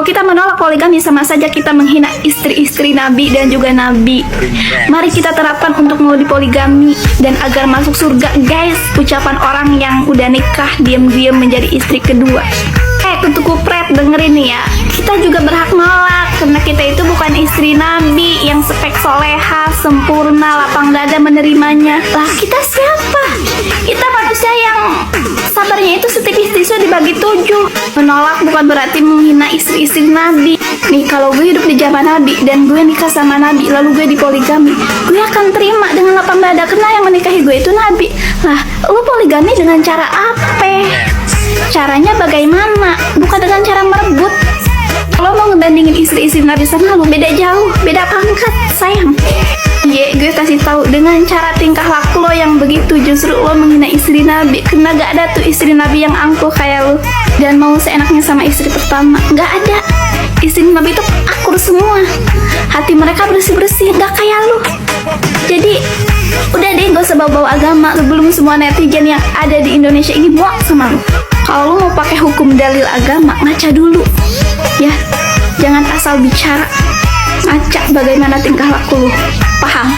kita menolak poligami sama saja kita menghina istri-istri Nabi dan juga Nabi. Mari kita terapkan untuk mau dipoligami dan agar masuk surga, guys. Ucapan orang yang udah nikah diam-diam menjadi istri kedua. Kutu kupret, dengerin nih ya. Kita juga berhak nolak karena kita itu bukan istri Nabi yang spek soleha, sempurna, lapang dada menerimanya. Lah kita siapa? Kita manusia yang sabarnya itu setipis tisu dibagi 7. Menolak bukan berarti menghina istri-istri Nabi. Nih kalau gue hidup di zaman Nabi dan gue nikah sama Nabi lalu gue dipoligami, gue akan terima dengan lapang dada karena yang menikahi gue itu Nabi. Lah lu poligami dengan cara apa? Caranya bagaimana? Bukan dengan cara merebut. Lo mau ngebandingin istri-istri Nabi sama lu, beda jauh, beda pangkat, sayang. Gue kasih tahu dengan cara tingkah laku lo yang begitu justru lo menghina istri Nabi. Karena gak ada tuh istri Nabi yang angkuh kayak lo dan mau seenaknya sama istri pertama. Gak ada. Istri Nabi itu akur semua. Hati mereka bersih-bersih, gak kayak lo. Jadi udah deh, gak usah bawa-bawa agama sebelum semua netizen yang ada di Indonesia ini muak sama lo. Kalau lo mau pakai hukum dalil agama, ngaca dulu ya, jangan asal bicara. Ngaca bagaimana tingkah laku lo, paham?